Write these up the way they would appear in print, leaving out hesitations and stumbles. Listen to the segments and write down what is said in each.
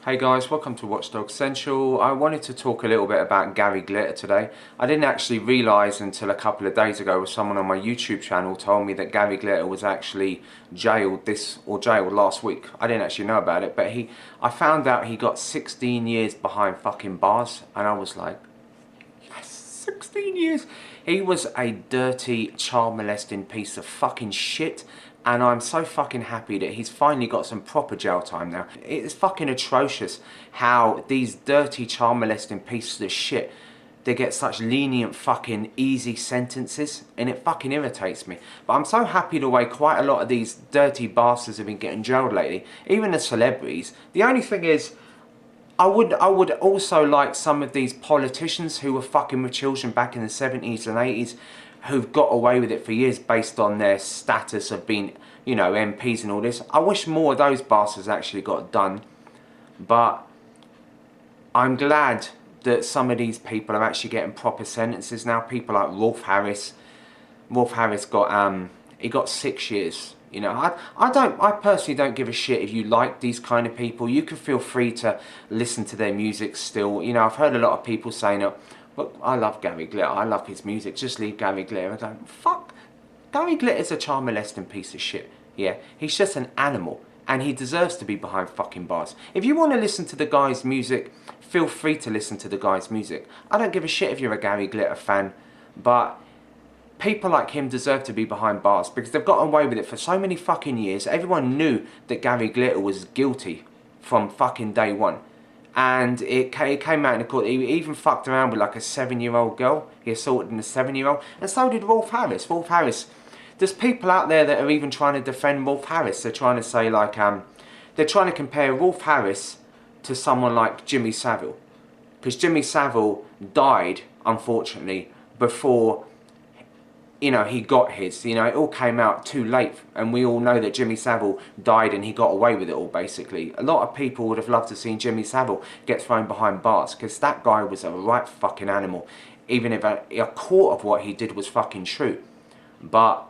Hey guys, welcome to Watchdog Central. I wanted to talk a little bit about Gary Glitter today. I didn't actually realise until a couple of days ago when someone on my YouTube channel told me that Gary Glitter was actually jailed last week. I didn't actually know about it, but I found out he got 16 years behind fucking bars, and I was like, yes, 16 years. He was a dirty, child molesting piece of fucking shit. And I'm so fucking happy that he's finally got some proper jail time now. It's fucking atrocious how these dirty child molesting pieces of shit, they get such lenient fucking easy sentences, and it fucking irritates me. But I'm so happy the way quite a lot of these dirty bastards have been getting jailed lately, even the celebrities. The only thing is, I would also like some of these politicians who were fucking with children back in the 70s and 80s, who've got away with it for years based on their status of being, you know, MPs and all this. I wish more of those bastards actually got done. But I'm glad that some of these people are actually getting proper sentences now. People like Rolf Harris. Rolf Harris got he got 6 years. You know, I personally don't give a shit if you like these kind of people. You can feel free to listen to their music still. You know, I've heard a lot of people saying that, look, I love Gary Glitter, I love his music, just leave Gary Glitter. I go, fuck, Gary Glitter's a child molesting piece of shit. Yeah, he's just an animal, and he deserves to be behind fucking bars. If you want to listen to the guy's music, feel free to listen to the guy's music. I don't give a shit if you're a Gary Glitter fan, but people like him deserve to be behind bars because they've gotten away with it for so many fucking years. Everyone knew that Gary Glitter was guilty from fucking day one. And it came out in the court. He even fucked around with like a 7-year-old girl. He assaulted a 7-year-old. And so did Rolf Harris. Rolf Harris. There's people out there that are even trying to defend Rolf Harris. They're trying to say like, they're trying to compare Rolf Harris to someone like Jimmy Savile. Because Jimmy Savile died, unfortunately, before, you know, he got his. You know, it all came out too late, and we all know that Jimmy Savile died and he got away with it all, basically. A lot of people would have loved to see Jimmy Savile get thrown behind bars, because that guy was a right fucking animal, even if a quarter of what he did was fucking true. But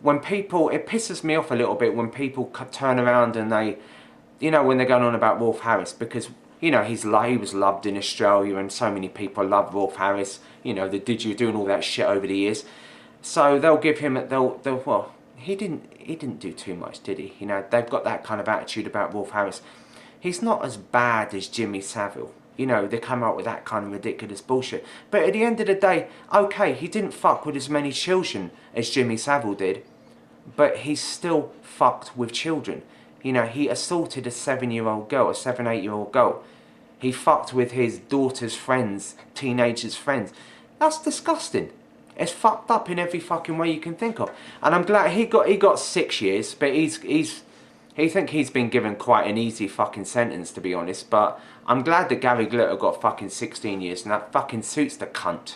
when people, it pisses me off a little bit when people turn around and they, you know, when they're going on about Rolf Harris, because, you know, he was loved in Australia and so many people love Rolf Harris, you know, the Did You doing all that shit over the years. So they'll give him, well, he didn't do too much, did he? You know, they've got that kind of attitude about Rolf Harris. He's not as bad as Jimmy Savile. You know, they come out with that kind of ridiculous bullshit. But at the end of the day, okay, he didn't fuck with as many children as Jimmy Savile did, but he still fucked with children. You know, he assaulted a 7-year-old girl, a 7, 8-year-old girl. He fucked with his daughter's friends, teenagers' friends. That's disgusting. It's fucked up in every fucking way you can think of. And I'm glad he got 6 years, but he think he's been given quite an easy fucking sentence, to be honest. But I'm glad that Gary Glitter got fucking 16 years, and that fucking suits the cunt.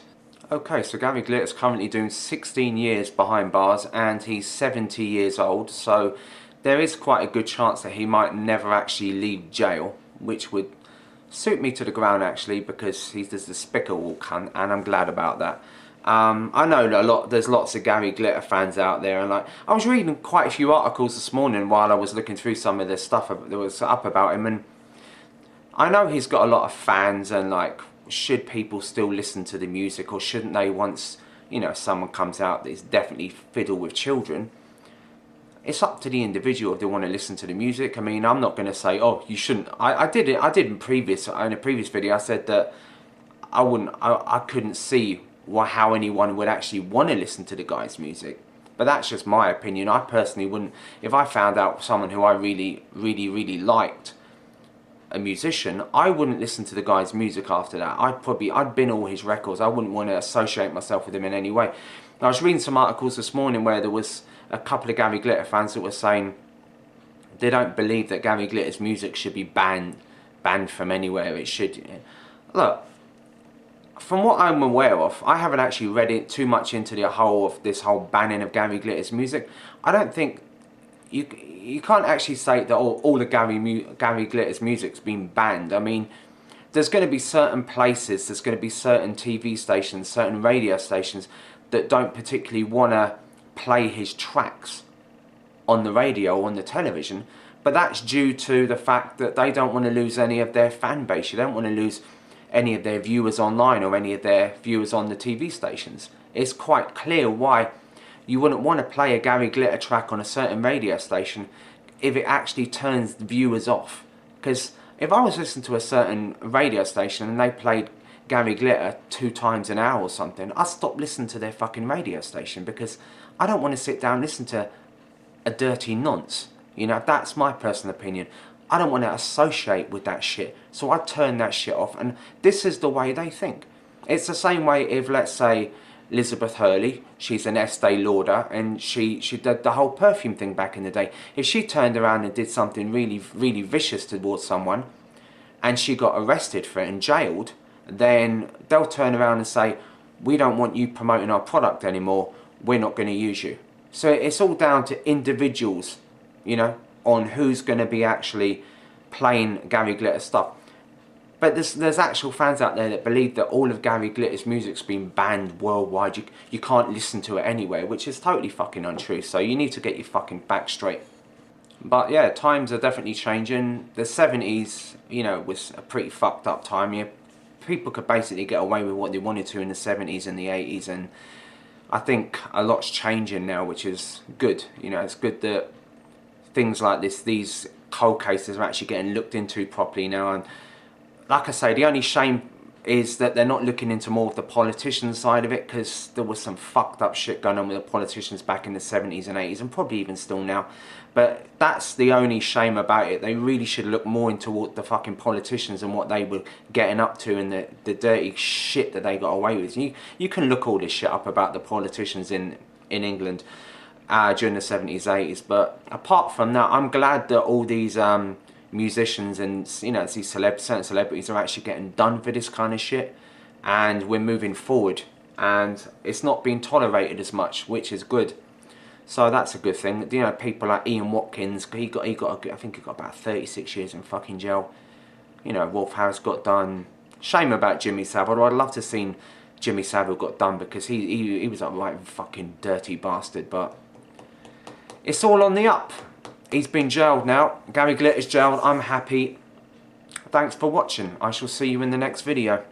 Okay, so Gary Glitter's currently doing 16 years behind bars, and he's 70 years old, so there is quite a good chance that he might never actually leave jail, which would suit me to the ground actually, because he's this despicable cunt, and I'm glad about that. I know that there's lots of Gary Glitter fans out there, and like, I was reading quite a few articles this morning while I was looking through some of the stuff that was up about him, and I know he's got a lot of fans, and like, should people still listen to the music, or shouldn't they once, you know, someone comes out that is definitely fiddle with children? It's up to the individual if they want to listen to the music. I mean, I'm not going to say, oh, you shouldn't. I did in a previous video. I said that I couldn't see how anyone would actually want to listen to the guy's music. But that's just my opinion. I personally wouldn't. If I found out someone who I really liked, a musician, I wouldn't listen to the guy's music after that. I'd bin all his records. I wouldn't want to associate myself with him in any way. I was reading some articles this morning where there was a couple of Gary Glitter fans that were saying they don't believe that Gary Glitter's music should be banned from anywhere. It should. Look, from what I'm aware of, I haven't actually read it too much into the whole of this whole banning of Gary Glitter's music. I don't think you can't actually say that all the Gary Glitter's music's been banned. I mean, there's going to be certain places, there's going to be certain TV stations, certain radio stations that don't particularly want to play his tracks on the radio or on the television But that's due to the fact that they don't want to lose any of their fan base. You don't want to lose any of their viewers online or any of their viewers on the TV stations. It's quite clear why you wouldn't want to play a Gary Glitter track on a certain radio station if it actually turns viewers off. Because if I was listening to a certain radio station and they played Gary Glitter 2 times an hour or something, I'd stop listening to their fucking radio station, because I don't want to sit down and listen to a dirty nonce. You know, that's my personal opinion. I don't want to associate with that shit, so I turn that shit off, and this is the way they think. It's the same way if, let's say, Elizabeth Hurley, she's an Estee Lauder, and she did the whole perfume thing back in the day. If she turned around and did something really, really vicious towards someone, and she got arrested for it and jailed, then they'll turn around and say, we don't want you promoting our product anymore, we're not going to use you. So it's all down to individuals, you know, on who's going to be actually playing Gary Glitter stuff. But there's actual fans out there that believe that all of Gary Glitter's music's been banned worldwide. You can't listen to it anywhere, which is totally fucking untrue. So you need to get your fucking back straight. But yeah, times are definitely changing. The 70s, you know, was a pretty fucked up time. Yeah, people could basically get away with what they wanted to in the 70s and the 80s, and I think a lot's changing now, which is good. You know, it's good that things like this, these cold cases, are actually getting looked into properly now. And like I say, the only shame is that they're not looking into more of the politician side of it, because there was some fucked up shit going on with the politicians back in the 70s and 80s, and probably even still now. But that's the only shame about it. They really should look more into what the fucking politicians and what they were getting up to, and the dirty shit that they got away with. You can look all this shit up about the politicians in England during the 70s, 80s. But apart from that, I'm glad that all these musicians and, you know, these certain celebrities are actually getting done for this kind of shit, and we're moving forward, and it's not being tolerated as much, which is good. So that's a good thing. You know, people like Ian Watkins, I think he got about 36 years in fucking jail. You know, Rolf Harris got done. Shame about Jimmy Savile. I'd love to have seen Jimmy Savile got done, because he was a right fucking dirty bastard. But it's all on the up. He's been jailed now. Gary Glitter's jailed. I'm happy. Thanks for watching. I shall see you in the next video.